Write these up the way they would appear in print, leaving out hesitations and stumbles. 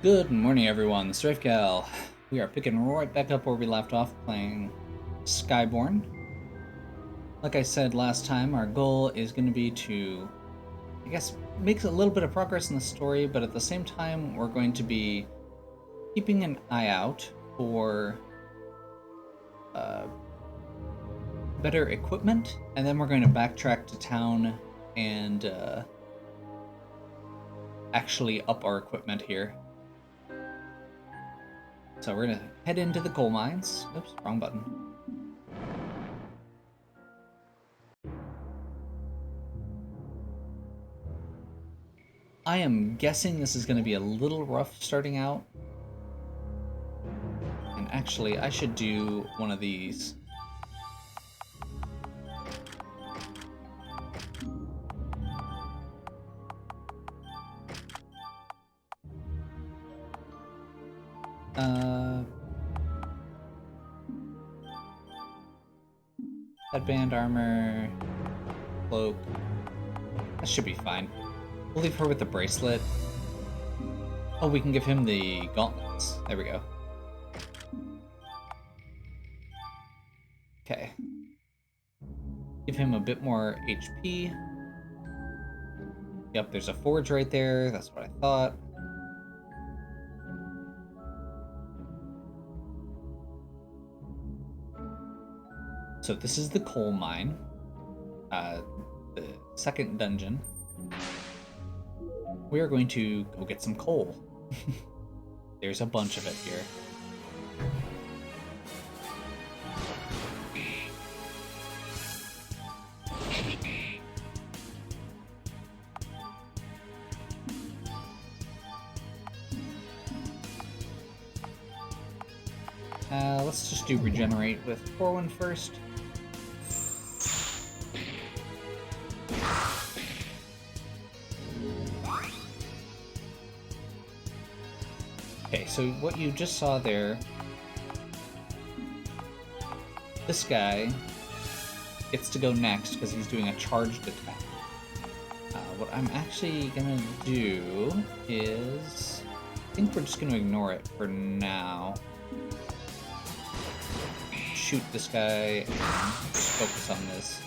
Good morning, everyone. This is Gal. We are picking right back up where we left off playing Skyborn. Like I said last time, our goal is going to be to, I guess, make a little bit of progress in the story, but at the same time, we're going to be keeping an eye out for better equipment, and then we're going to backtrack to town and actually up our equipment here. So we're gonna head into the coal mines. Oops, wrong button. I am guessing this is gonna be a little rough starting out. And actually, I should do one of these. Headband, armor, cloak. That should be fine. We'll leave her with the bracelet. Oh, we can give him the gauntlets. There we go. Okay. Give him a bit more HP. Yep, there's a forge right there. That's what I thought. So this is the coal mine. The second dungeon. We are going to go get some coal. There's a bunch of it here. Let's just do regenerate with Corwin first. Okay, so what you just saw there, this guy gets to go next because he's doing a charged attack. What I'm actually gonna do is, I think we're just gonna ignore it for now. Shoot this guy and just focus on this.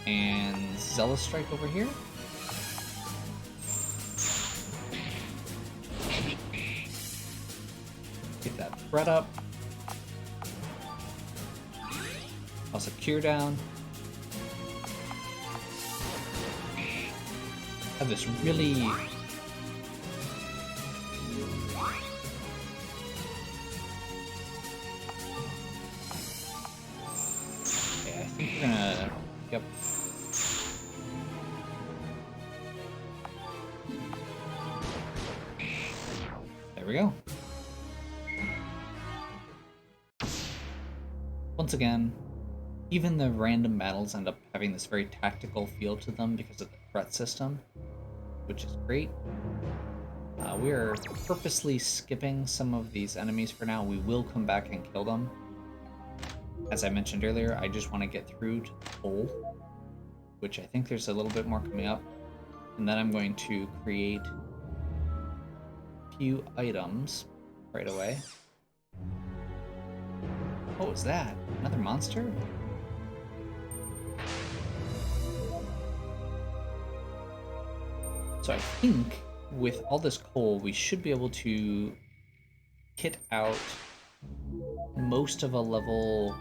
And Zealous Strike over here. Get that threat up. Also Cure down. Have this really okay, I think we're gonna yep. There we go. Once again, even the random battles end up having this very tactical feel to them because of the threat system, which is great. We are purposely skipping some of these enemies for now. We will come back and kill them. As I mentioned earlier, I just want to get through to the coal, which I think there's a little bit more coming up. And then I'm going to create a few items right away. What was that? Another monster? So I think with all this coal, we should be able to kit out most of the level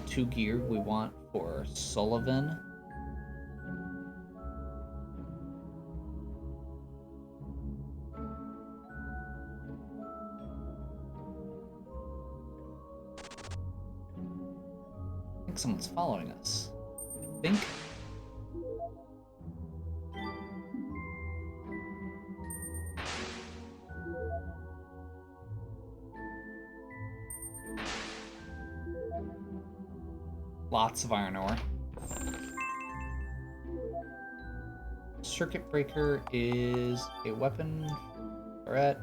2 gear we want for Sullivan. I think someone's following us. I think. Lots of iron ore. Circuit breaker is a weapon threat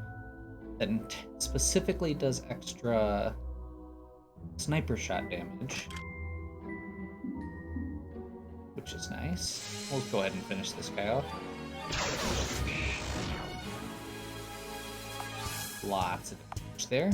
that specifically does extra sniper shot damage. which is nice. We'll go ahead and finish this guy off. Lots of damage there.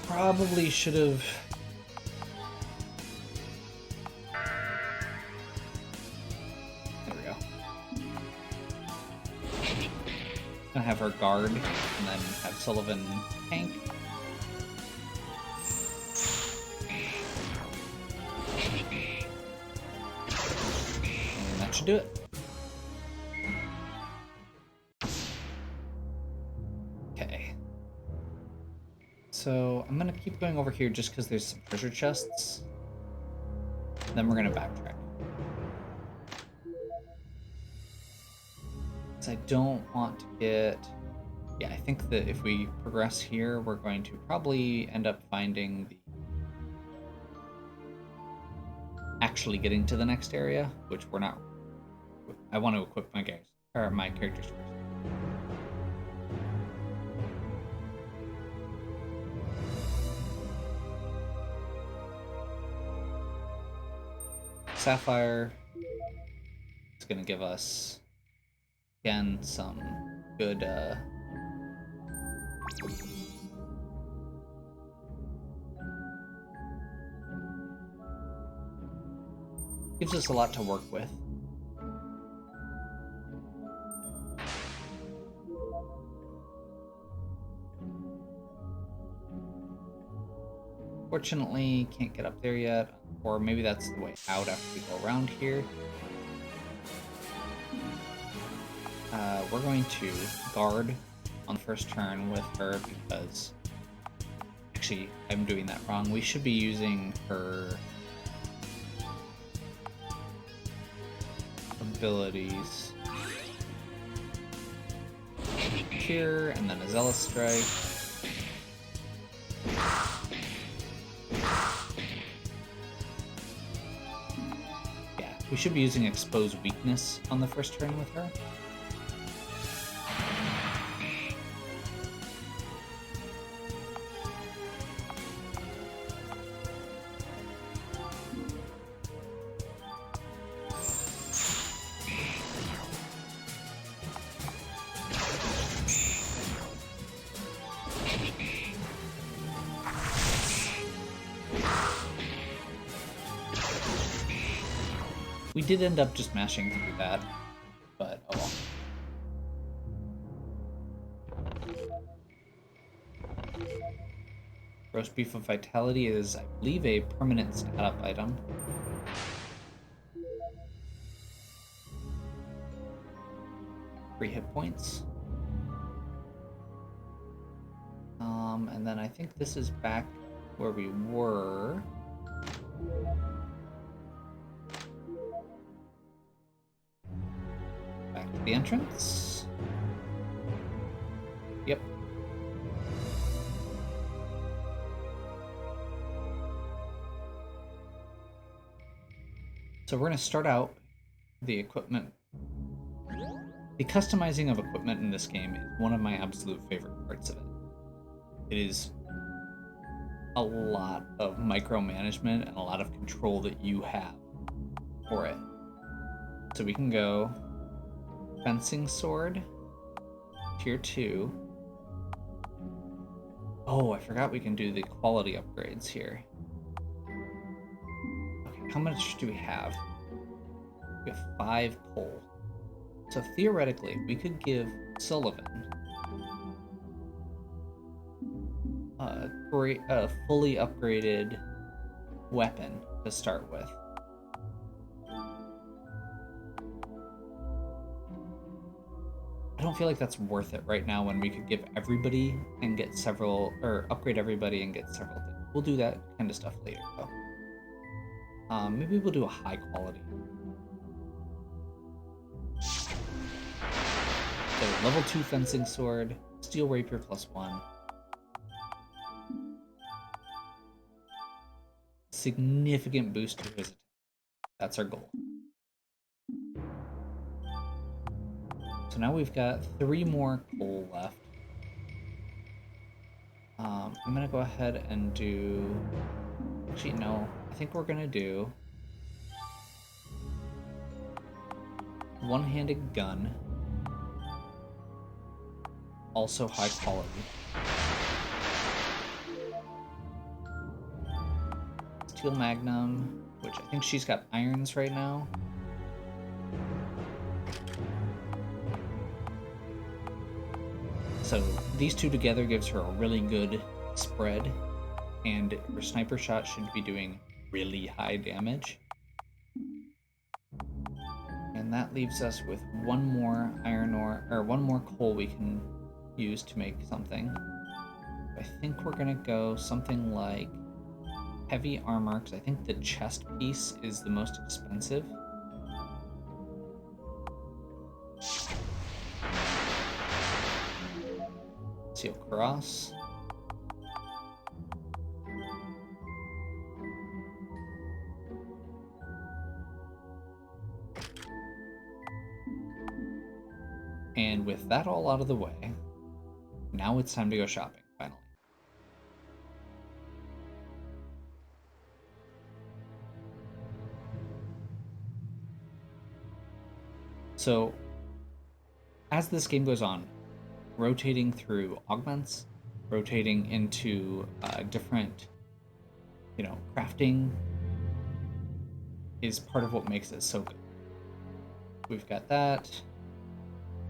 Probably should have... There we go. Gonna have her guard, and then have Sullivan tank. And that should do it. Okay. So I'm gonna keep going over here just because there's some treasure chests. Then we're gonna backtrack. I don't want to get... Yeah, I think that if we progress here, we're going to probably end up finding the... actually getting to the next area, which we're not... I want to equip my guys, or my characters first. Sapphire is going to give us, again, some good gives us a lot to work with. Fortunately, can't get up there yet, or maybe that's the way out after we go around here. We're going to guard on the first turn with her because... Actually, I'm doing that wrong. We should be using her abilities. Cure, and then a Zealous Strike. Yeah, we should be using Expose Weakness on the first turn with her. We did end up just mashing through that, but oh well. Roast Beef of Vitality is, I believe, a permanent stat-up item. Free hit points. And then I think this is back where we were. Back to the entrance. Yep. So we're going to start out the equipment. The customizing of equipment in this game is one of my absolute favorite parts of it. It is a lot of micromanagement and a lot of control that you have for it. So we can go Fencing Sword, Tier 2. Oh, I forgot we can do the quality upgrades here. Okay, how much do we have? We have 5 pull. So theoretically, we could give Sullivan a fully upgraded weapon to start with. I don't feel like that's worth it right now when we could give everybody and get several, or upgrade everybody and get several things. We'll do that kind of stuff later, though. Maybe we'll do a high quality. So level 2 Fencing Sword, Steel Rapier +1. Significant boost to his attack. That's our goal. So now we've got 3 more coal left. I'm gonna go ahead and do... Actually, no. I think we're gonna do... one-handed gun. Also high quality. Steel Magnum, which I think she's got irons right now. So these two together gives her a really good spread, and her sniper shot should be doing really high damage. And that leaves us with one more iron ore, or one more coal we can use to make something. I think we're gonna go something like heavy armor, because I think the chest piece is the most expensive. Steel cross. And with that all out of the way, now it's time to go shopping, finally. So, as this game goes on, rotating through augments, rotating into different, crafting is part of what makes it so good. We've got that.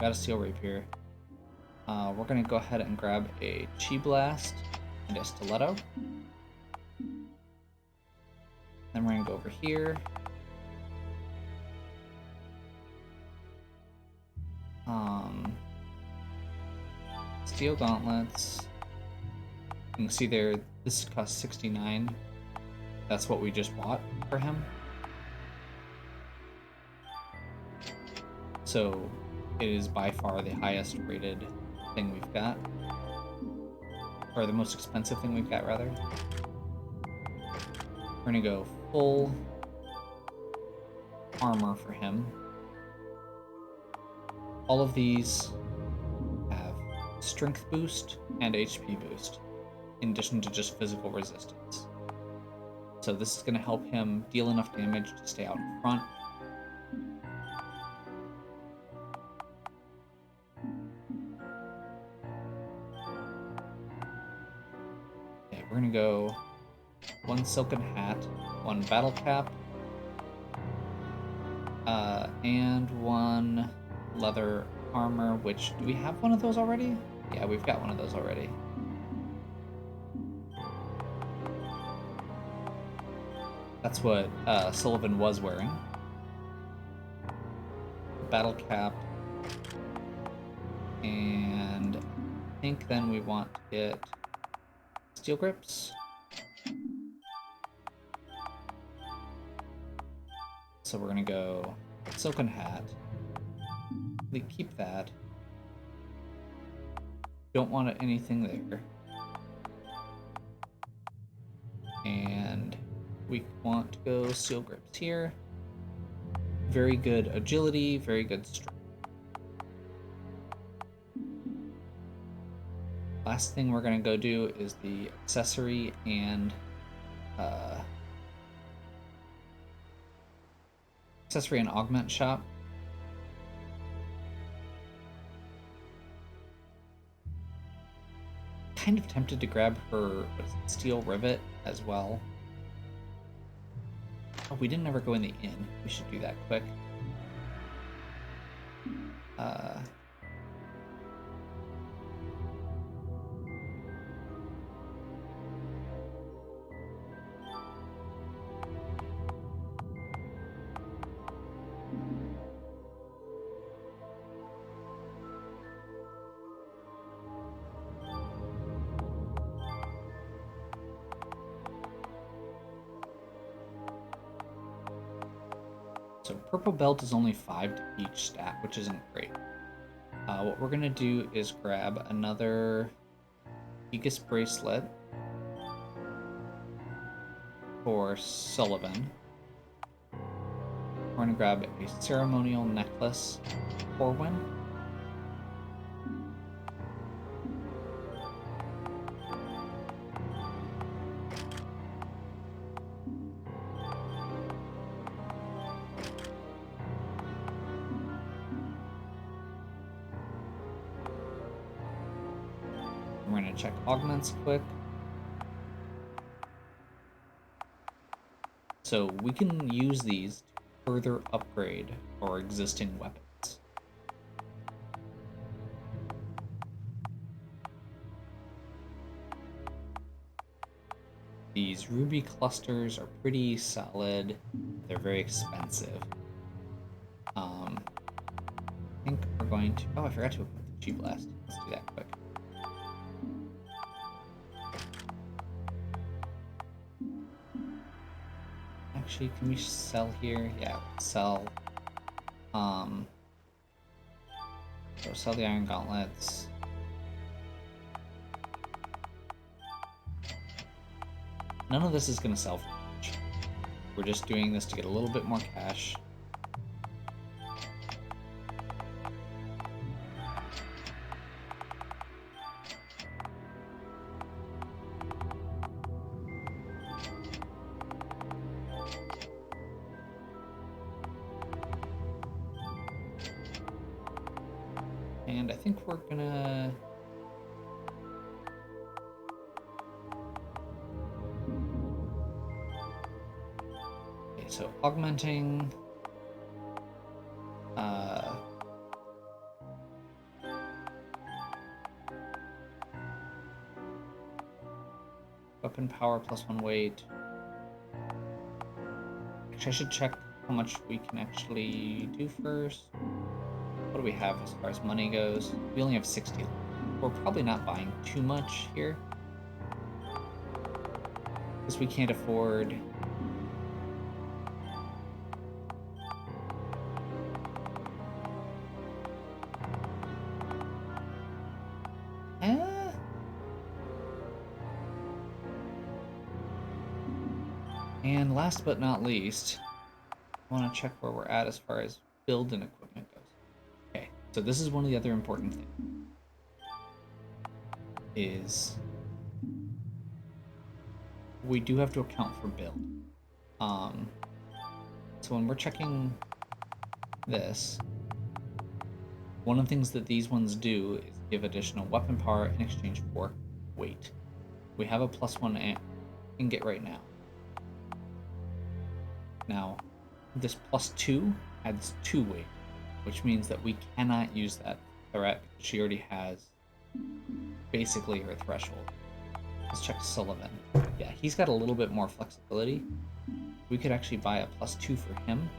Got a steel rapier. We're gonna go ahead and grab a chi blast and a stiletto. Then we're gonna go over here. Steel gauntlets. You can see there, this costs 69. That's what we just bought for him. So it is by far the highest rated thing we've got. Or the most expensive thing we've got, rather. We're gonna go full armor for him. All of these have strength boost and HP boost, in addition to just physical resistance. So this is going to help him deal enough damage to stay out in front. Okay, we're going to go one silken hat, one battle cap, and one leather armor, which, do we have one of those already? Yeah, we've got one of those already. That's what Sullivan was wearing. Battle cap. And I think then we want to get steel grips. So we're gonna go silken hat. We keep that. Don't want anything there. And we want to go steel grips here. Very good agility, very good strength. Last thing we're gonna go do is the accessory and augment shop. Kind of tempted to grab her steel rivet as well. Oh, we didn't ever go in the inn. We should do that quick. So purple belt is only 5 to each stat, which isn't great. What we're gonna do is grab another Aegis bracelet for Sullivan. We're gonna grab a ceremonial necklace for Corwin. gonna check augments quick. So we can use these to further upgrade our existing weapons. These ruby clusters are pretty solid. They're very expensive. I think we're going to... Oh, I forgot to equip the G-Blast. Let's do that quick. Actually, can we sell here? Yeah, sell. So sell the Iron Gauntlets. None of this is going to sell for much. We're just doing this to get a little bit more cash. And I think we're gonna... Okay, so augmenting... Weapon power plus 1 weight. Actually, I should check how much we can actually do first. What do we have as far as money goes? We only have 60. We're probably not buying too much here, because we can't afford... And last but not least, I want to check where we're at as far as build and equipment goes. Okay, so this is one of the other important things. Is we do have to account for build. So when we're checking this, one of the things that these ones do is give additional weapon power in exchange for weight. We have a +1 ingot right now. Now, this +2 adds 2 weight, which means that we cannot use that threat because she already has basically her threshold. Let's check Sullivan. Yeah, he's got a little bit more flexibility. We could actually buy a +2 for him.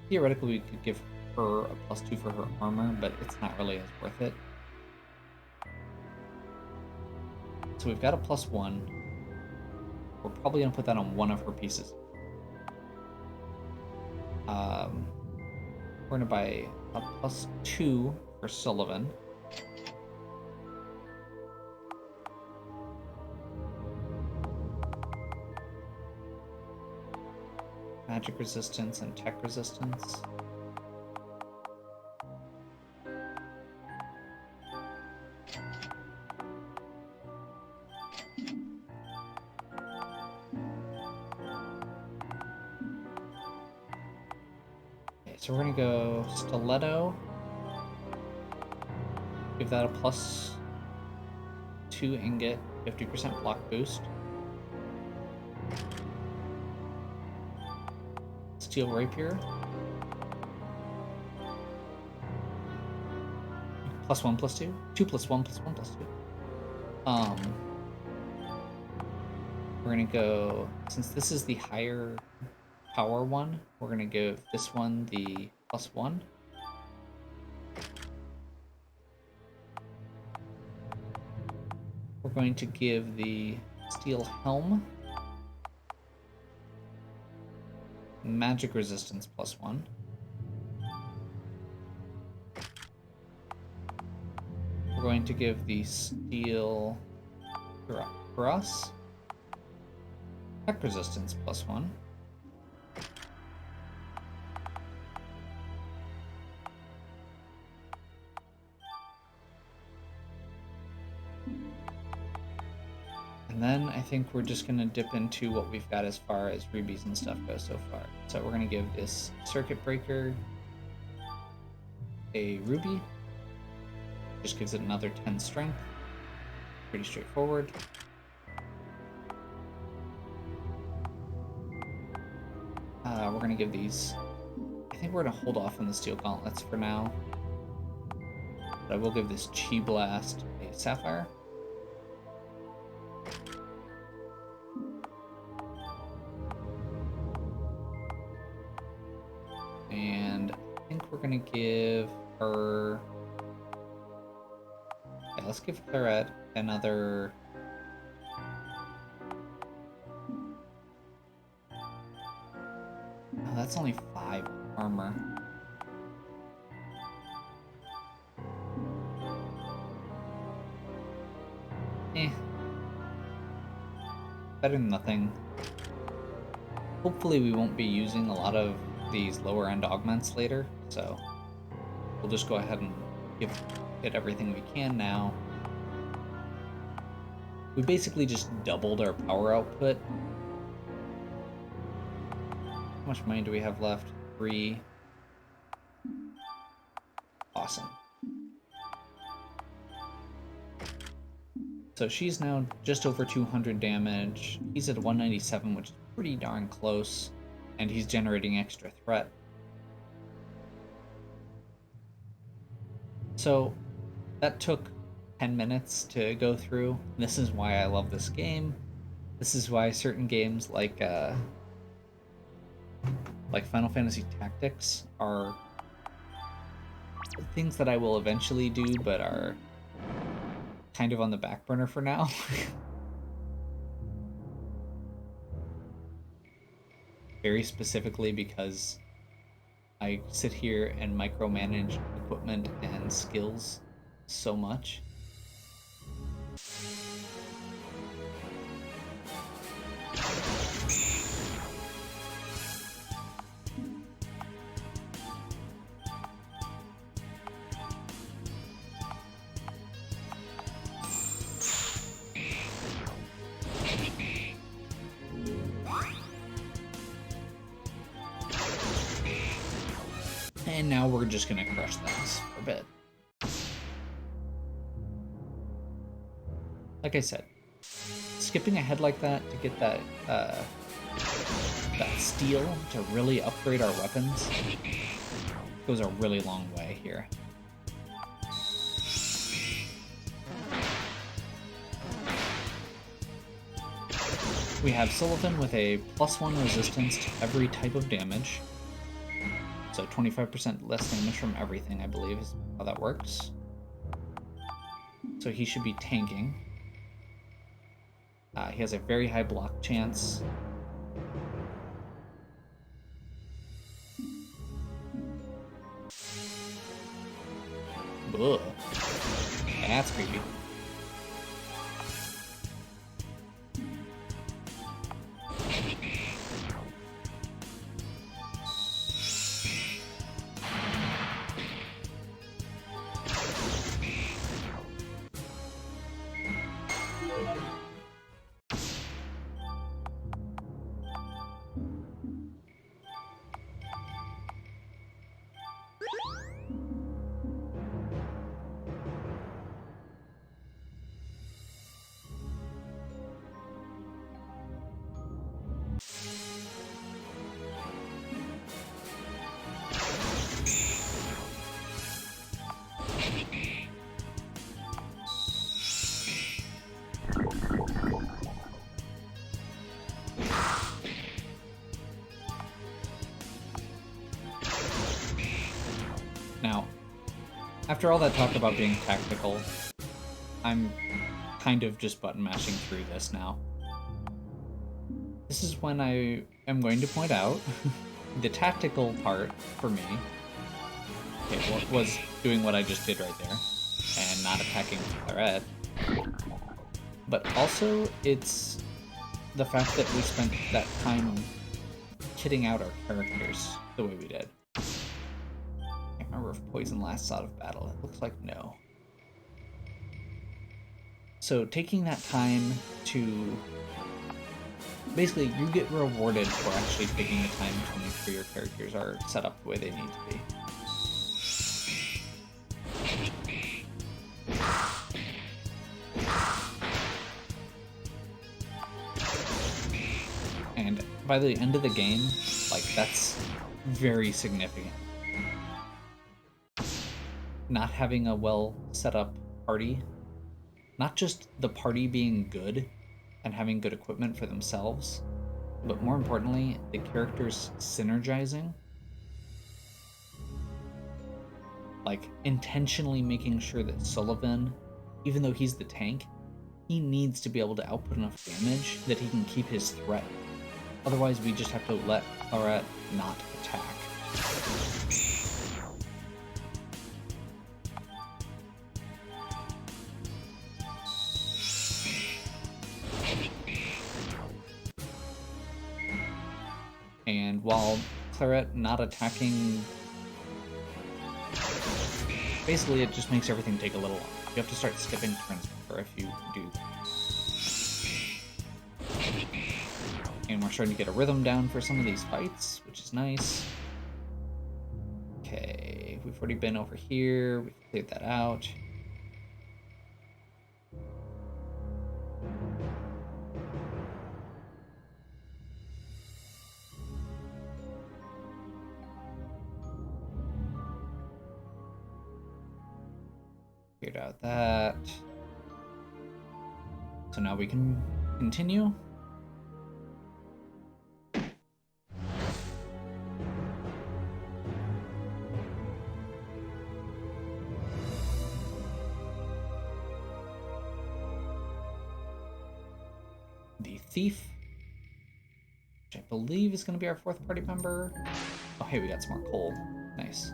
Theoretically, we could give her a +2 for her armor, but it's not really as worth it. So we've got a +1. We're probably going to put that on one of her pieces. We're going to buy a +2 for Sullivan. Magic resistance and tech resistance. Okay, so we're gonna go Stiletto. Give that a +2 ingot, 50% block boost. Steel Rapier. +1/+2? 2+1/+1/+2. We're gonna go, since this is the higher power one, we're gonna give this one the +1. We're going to give the Steel Helm magic resistance +1. We're going to give the Steel Cross tech resistance +1. And then I think we're just going to dip into what we've got as far as rubies and stuff goes so far. So we're going to give this Circuit Breaker a ruby. Just gives it another 10 strength. Pretty straightforward. We're gonna give these... I think we're gonna hold off on the steel gauntlets for now. But I will give this Chi Blast a Sapphire. And I think we're gonna give her... Yeah, let's give Claret another... Oh, that's only 5 armor. Better than nothing. Hopefully we won't be using a lot of these lower end augments later, so we'll just go ahead and give it everything we can now. We basically just doubled our power output. How much money do we have left? 3. Awesome. So she's now just over 200 damage. He's at 197, which is pretty darn close. And he's generating extra threat. So that took 10 minutes to go through. This is why I love this game. This is why certain games like Final Fantasy Tactics are things that I will eventually do, but are kind of on the back burner for now. Very specifically because I sit here and micromanage equipment and skills so much. And now we're just gonna crush things for a bit. Like I said, skipping ahead like that to get that steel to really upgrade our weapons goes a really long way here. We have Sullivan with a +1 resistance to every type of damage. So 25% less damage from everything, I believe, is how that works. So he should be tanking. He has a very high block chance. Ugh. That's creepy. Now, after all that talk about being tactical, I'm kind of just button mashing through this now. This is when I am going to point out the tactical part for me was doing what I just did right there and not attacking with Claret. But also, it's the fact that we spent that time kitting out our characters the way we did. I can't remember if poison lasts out of battle. It looks like no. So taking that time to... Basically, you get rewarded for actually taking the time to make sure your characters are set up the way they need to be. by the end of the game, like, that's very significant. Not having a well set up party, not just the party being good and having good equipment for themselves, but more importantly, the characters synergizing. Like, intentionally making sure that Sullivan, even though he's the tank, he needs to be able to output enough damage that he can keep his threat. Otherwise, we just have to let Claret not attack. And while Claret not attacking, basically it just makes everything take a little longer. You have to start skipping turns before if you do that. And we're starting to get a rhythm down for some of these fights, which is nice. Okay, we've already been over here. We've cleared that out. Cleared out that. So now we can continue. The thief, which I believe is going to be our fourth party member. Oh, hey, we got some more coal. Nice.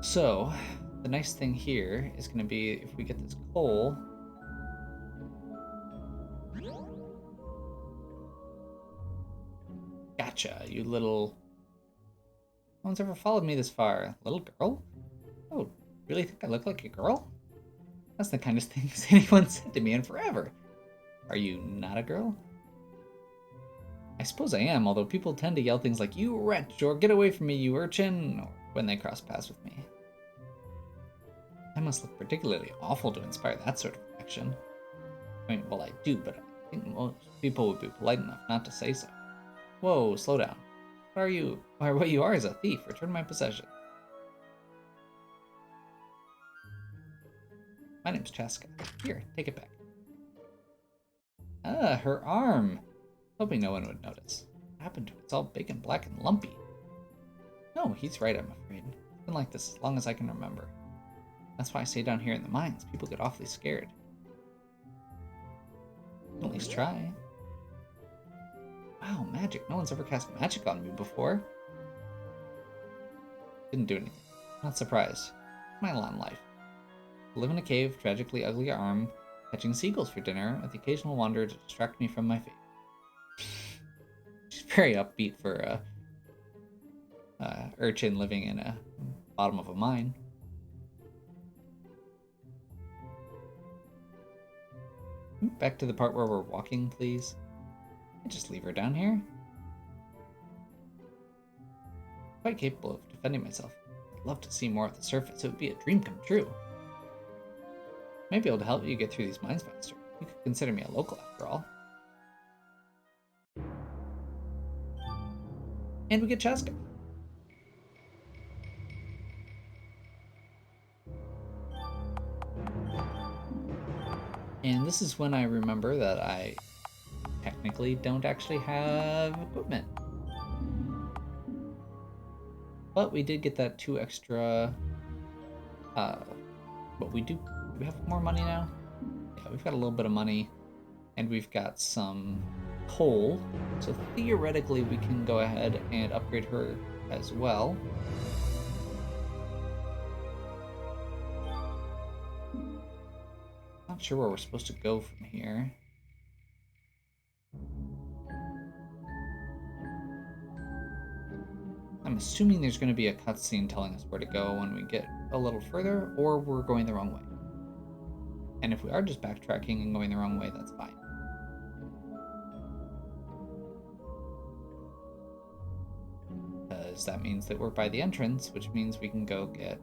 So, the nice thing here is going to be if we get this coal. Gotcha, you little... No one's ever followed me this far. Little girl? Oh, really think I look like a girl? That's the kindest thing anyone said to me in forever. Are you not a girl? I suppose I am, although people tend to yell things like, "You wretch," or "Get away from me, you urchin," when they cross paths with me. I must look particularly awful to inspire that sort of action. I mean, well, I do, but I think most people would be polite enough not to say so. Whoa, slow down. What are you? Or what you are is a thief. Return my possession. My name's Chaska. Here, take it back. Ah, her arm. Hoping no one would notice. What happened to it? It's all big and black and lumpy. No, he's right, I'm afraid. It's been like this as long as I can remember. That's why I stay down here in the mines. People get awfully scared. At least try. Wow, magic. No one's ever cast magic on me before. Didn't do anything. Not surprised. My long life. Live in a cave, tragically ugly arm, catching seagulls for dinner, with the occasional wanderer to distract me from my fate. She's very upbeat for a urchin living in a bottom of a mine. Back to the part where we're walking, please. I just leave her down here. Quite capable of defending myself. I'd love to see more of the surface. It would be a dream come true. Maybe able to help you get through these mines faster. You could consider me a local after all. And we get Chaska. And this is when I remember that I technically don't actually have equipment. But we did get that 2 extra... but we do we have more money now? Yeah, we've got a little bit of money. And we've got some coal. So theoretically we can go ahead and upgrade her as well. Not sure where we're supposed to go from here. I'm assuming there's going to be a cutscene telling us where to go when we get a little further, or we're going the wrong way. And if we are just backtracking and going the wrong way, that's fine. Because that means that we're by the entrance, which means we can go get...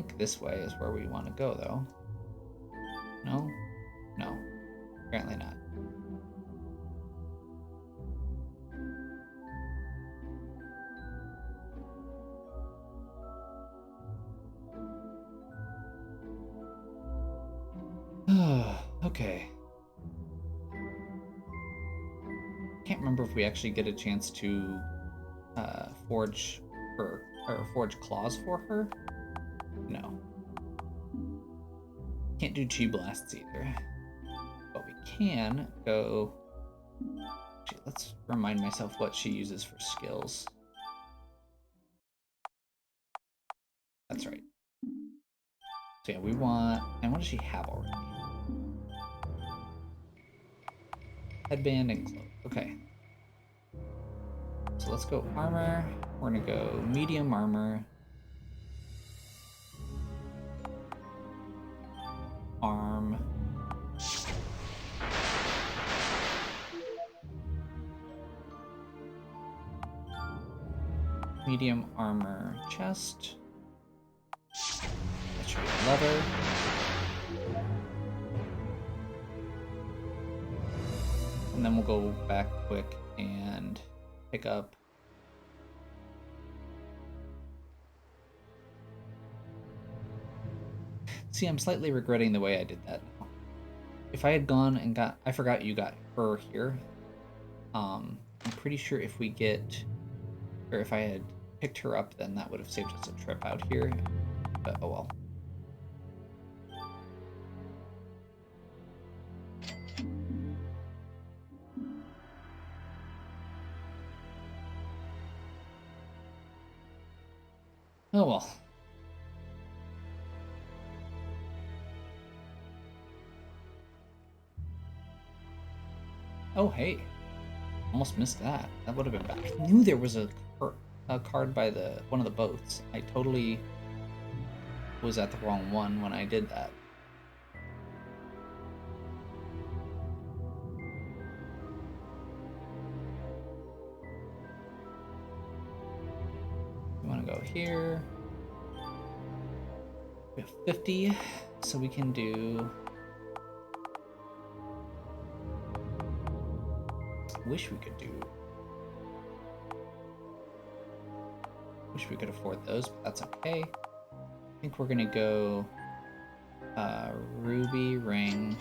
think this way is where we want to go, though. No? No. Apparently not. Okay. Can't remember if we actually get a chance to forge her or forge claws for her. No. Can't do chi blasts either. But we can go. Actually, let's remind myself what she uses for skills. That's right. So yeah, we want. And what does she have already? Headband and cloak. Okay. So let's go armor. We're gonna go medium armor. Arm. Medium armor chest. That should be leather. And then we'll go back quick and pick up See, I'm slightly regretting the way I did that now. If I had gone and I forgot you got her here. I'm pretty sure if we get, or if I had picked her up, then that would have saved us a trip out here. But oh well. Oh well. Oh hey, almost missed that. That would have been bad. I knew there was a card by one of the boats. I totally was at the wrong one when I did that. We want to go here. We have 50, so we can do. Wish we could do. Wish we could afford those, but that's okay. I think we're gonna go ruby ring,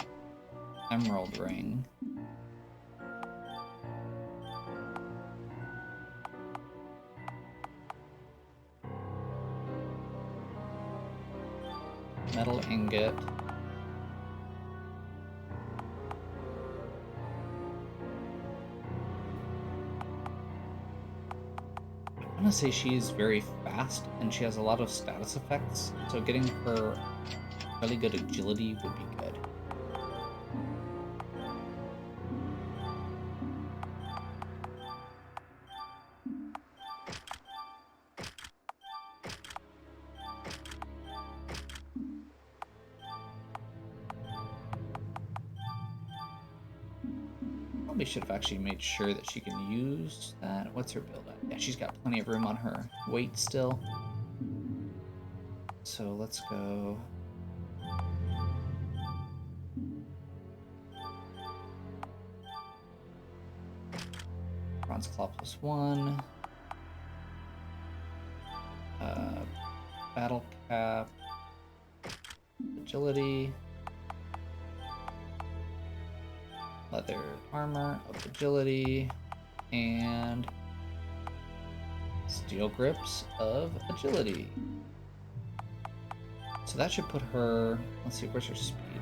emerald ring. Metal ingot. I want to say she's very fast and she has a lot of status effects, so getting her really good agility would be good. Probably should have actually made sure that she can use that. What's her build at? Yeah, she's got plenty of room on her weight still. So let's go. Bronze Claw +1. Battle Cap. Agility. Leather armor of agility. And steel grips of agility. So that should put her, let's see, where's her speed?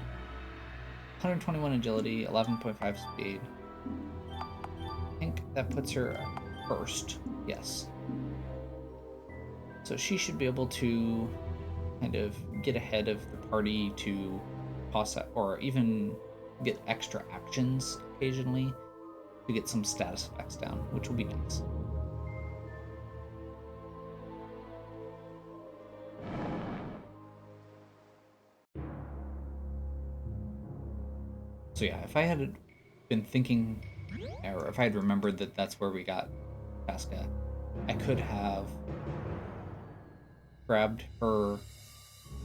121 agility, 11.5 speed. I think that puts her first, yes. So she should be able to kind of get ahead of the party to toss out, or even get extra actions occasionally to get some status effects down, which will be nice. So yeah, if I had been thinking, or if I had remembered that that's where we got Casca, I could have grabbed her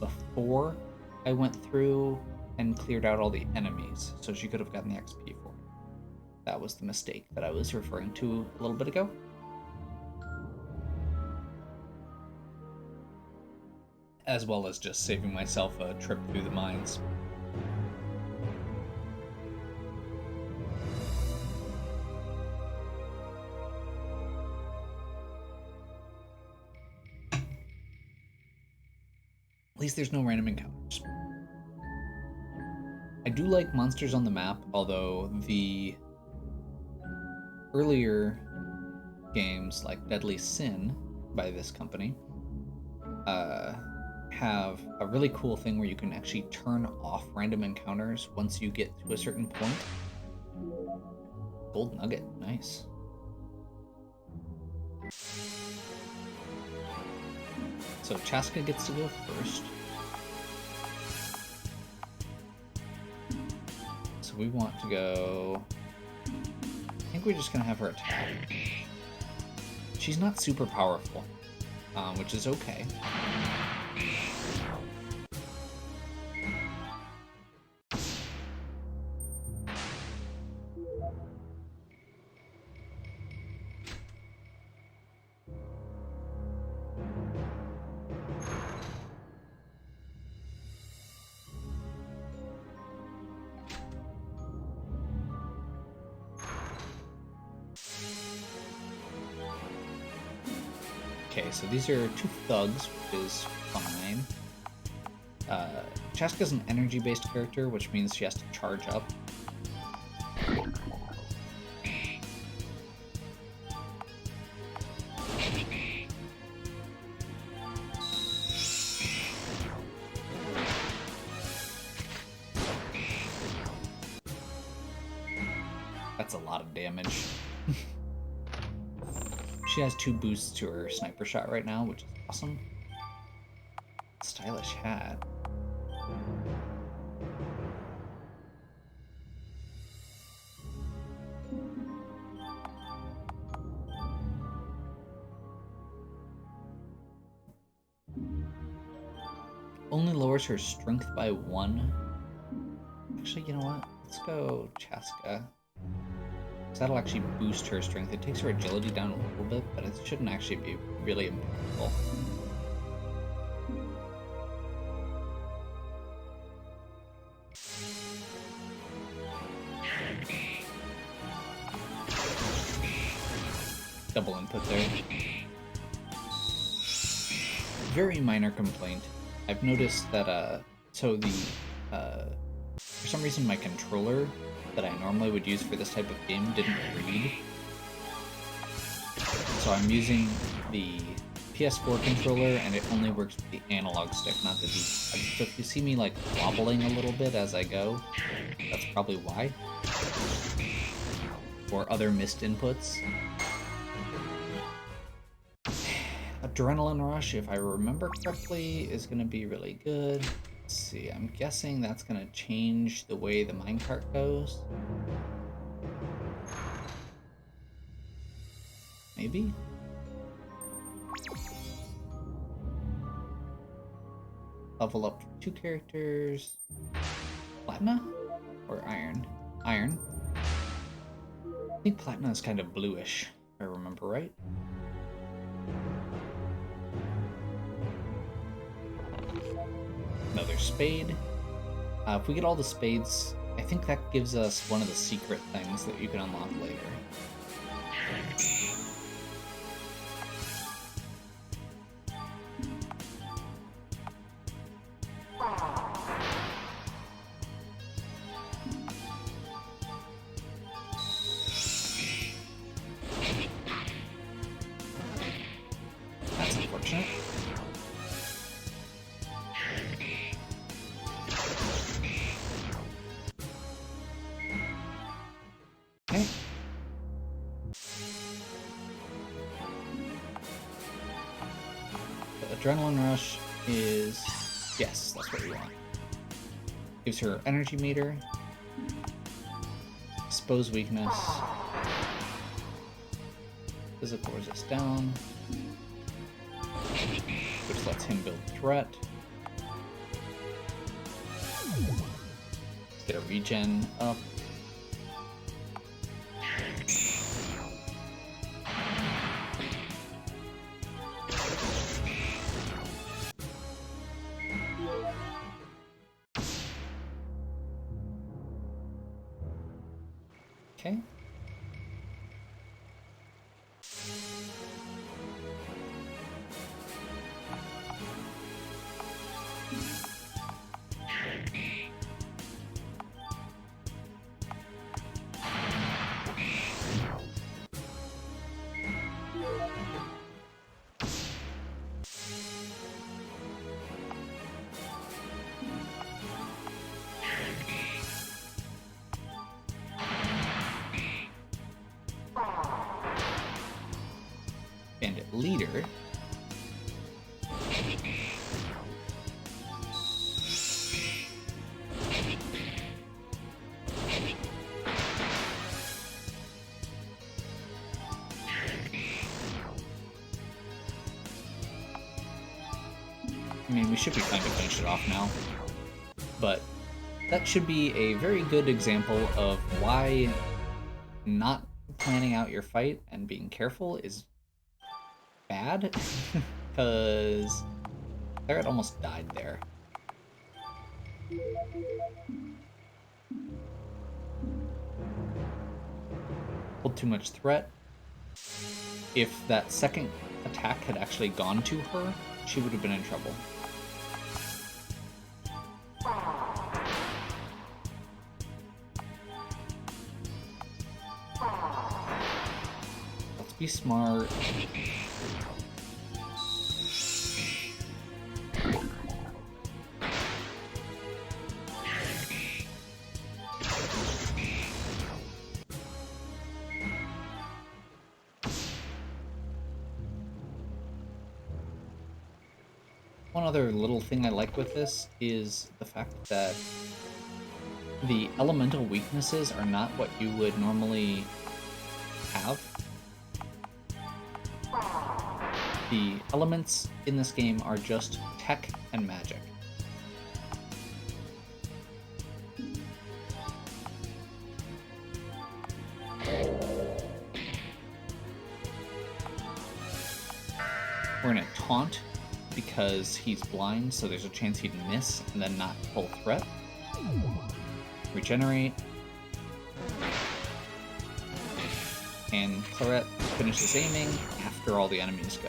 before I went through and cleared out all the enemies, so she could have gotten the XP for it. That was the mistake that I was referring to a little bit ago. As well as just saving myself a trip through the mines. At least there's no random encounters. I do like monsters on the map, although the earlier games like Deadly Sin by this company have a really cool thing where you can actually turn off random encounters once you get to a certain point. Gold nugget, nice. So Chaska gets to go first. So we want to go... I think we're just going to have her attack. She's not super powerful, which is okay. Okay, so these are two thugs, which is fine. Chaska's an energy-based character, which means she has to charge up. That's a lot of damage. She has 2 boosts to her sniper shot right now, which is awesome. Stylish hat. Only lowers her strength by 1. Actually, you know what? Let's go Chaska. That'll actually boost her strength. It takes her agility down a little bit, but it shouldn't actually be really impactful. Double input there. Very minor complaint. I've noticed that, for some reason my controller that I normally would use for this type of game didn't read. So I'm using the PS4 controller and it only works with the analog stick, not the D-pad. So if you see me like wobbling a little bit as I go, that's probably why. Or other missed inputs. Adrenaline Rush, if I remember correctly, is going to be really good. Let's see, I'm guessing that's going to change the way the minecart goes. Maybe? Level up 2 characters. Platina? Or iron? Iron. I think Platina is kind of bluish, if I remember right. Another spade. If we get all the spades, I think that gives us one of the secret things that you can unlock later. That's unfortunate. Okay. The Adrenaline Rush is... yes, that's what we want. Gives her energy meter. Expose weakness. Physical resist down. Which lets him build threat. Get a regen up. Okay. Bandit leader. I mean, we should be fine to finish it off now, but that should be a very good example of why not planning out your fight and being careful is bad, because Claret almost died there. Pulled too much threat. If that second attack had actually gone to her, she would have been in trouble. Let's be smart. One other little thing I like with this is the fact that the elemental weaknesses are not what you would normally have. The elements in this game are just tech and magic. We're gonna taunt because he's blind, so there's a chance he'd miss and then not full threat. Regenerate. And Claret finishes aiming after all the enemies go.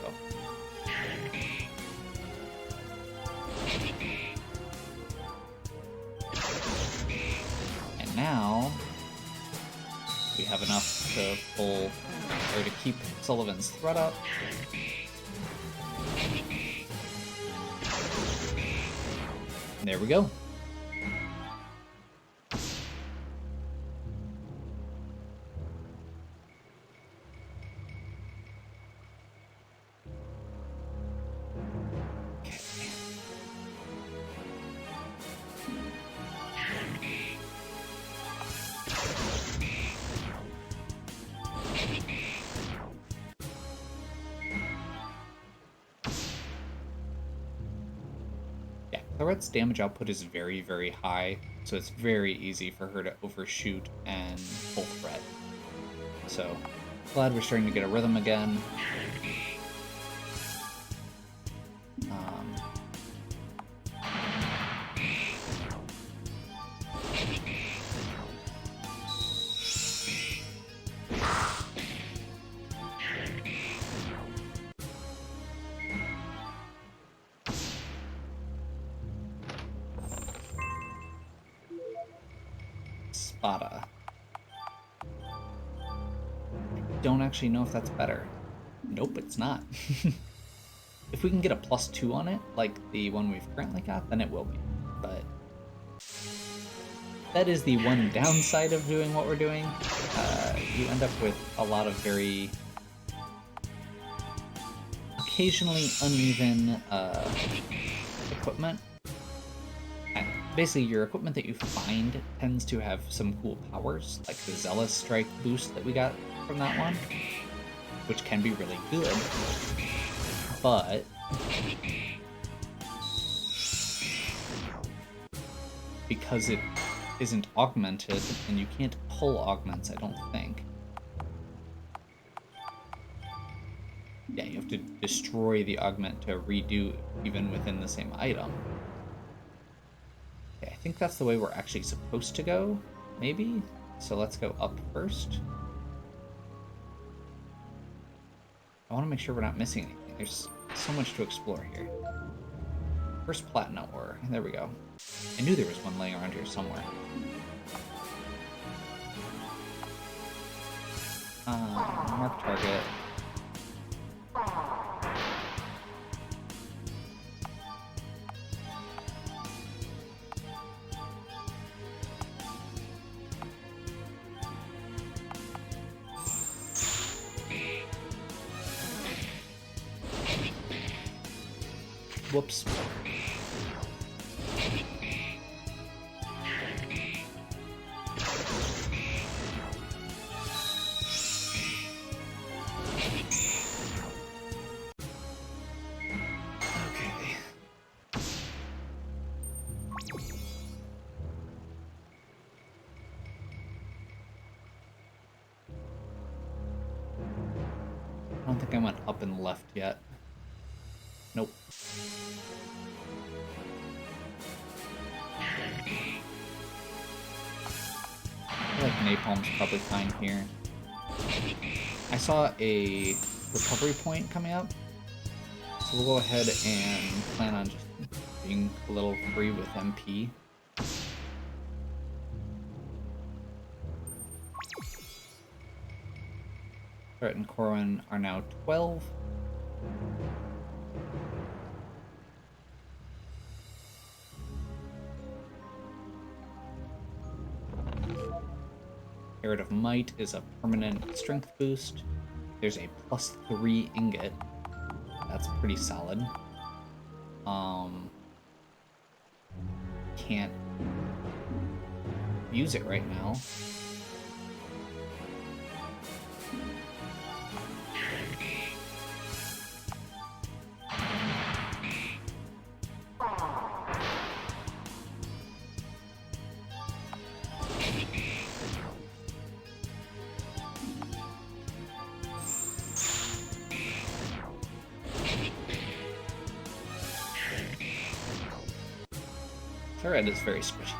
And now we have enough to pull, or to keep Sullivan's threat up. And there we go. Claret's damage output is very, very high, so it's very easy for her to overshoot and full threat. So, glad we're starting to get a rhythm again. Spada. Don't actually know if that's better. Nope, it's not. If we can get a +2 on it, like the one we've currently got, then it will be. But that is the one downside of doing what we're doing. You end up with a lot of very occasionally uneven equipment. Basically, your equipment that you find tends to have some cool powers, like the Zealous Strike boost that we got from that one, which can be really good, but because it isn't augmented, and you can't pull augments, I don't think. Yeah, you have to destroy the augment to redo even within the same item. Okay, I think that's the way we're actually supposed to go, maybe? So let's go up first. I want to make sure we're not missing anything. There's so much to explore here. First platinum ore. There we go. I knew there was one laying around here somewhere. Mark target. Whoops. Okay. I don't think I went up and left yet. Nope. I feel like napalm's probably fine here. I saw a recovery point coming up, so we'll go ahead and plan on just being a little free with MP. Threat and Corwin are now 12. Carrot of Might is a permanent strength boost. There's a +3 ingot. That's pretty solid. Can't use it right now. Turret is very squishy.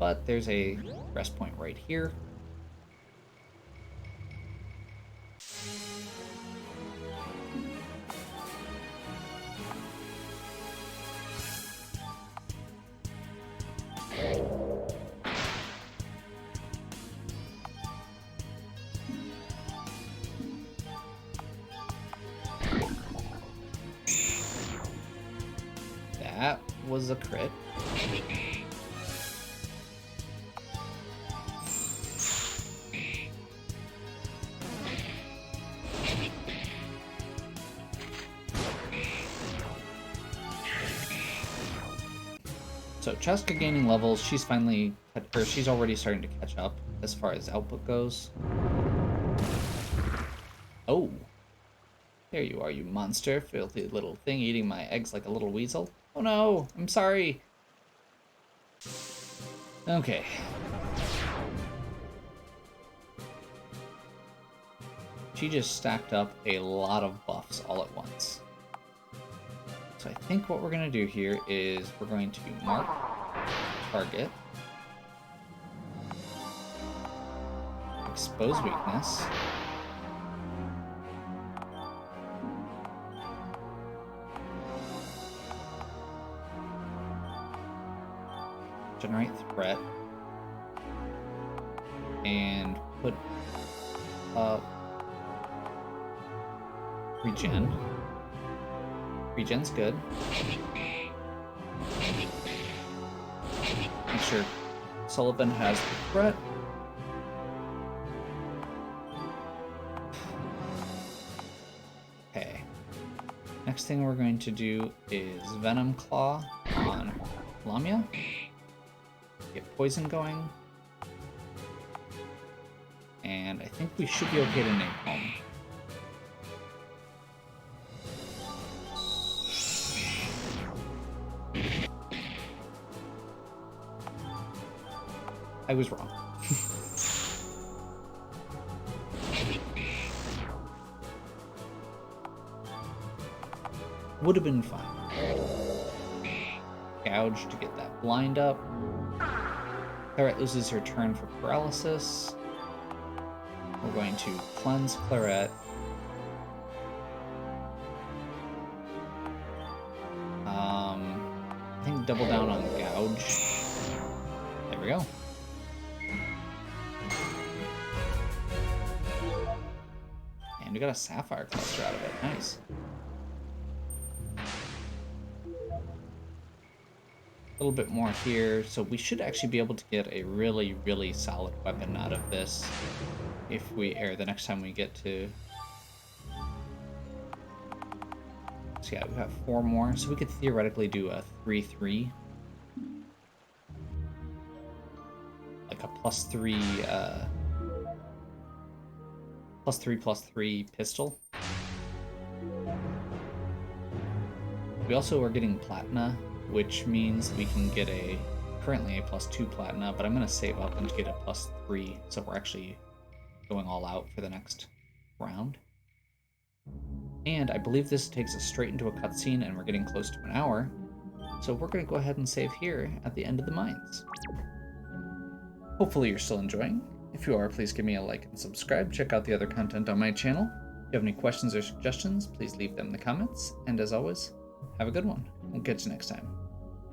But there's a rest point right here. That was a crit. So Cheska gaining levels, she's finally, or she's already starting to catch up as far as output goes. Oh, there you are, you monster, filthy little thing eating my eggs like a little weasel. Oh no, I'm sorry. Okay. She just stacked up a lot of buffs all at once. So I think what we're going to do here is we're going to mark target, expose weakness, generate threat, and put up regen. Regen's good. Make sure Sullivan has the threat. Okay. Next thing we're going to do is Venom Claw on Lamia. Get poison going. And I think we should be okay to napalm. I was wrong. Would have been fine. Gouge to get that blind up. Claret loses her turn for paralysis. We're going to cleanse Claret. I think double down on Gouge. There we go. And we got a Sapphire Cluster out of it. Nice. A little bit more here, so we should actually be able to get a really, really solid weapon out of this if we the next time we get to. So yeah, we've got 4 more, so we could theoretically do a 3/3, like a +3, +3/+3 pistol. We also are getting Platina, which means we can get currently a +2 Platina, but I'm going to save up and get a +3, so we're actually going all out for the next round. And I believe this takes us straight into a cutscene, and we're getting close to an hour, so we're going to go ahead and save here at the end of the mines. Hopefully you're still enjoying. If you are, please give me a like and subscribe. Check out the other content on my channel. If you have any questions or suggestions, please leave them in the comments, and as always, have a good one. We'll catch you next time.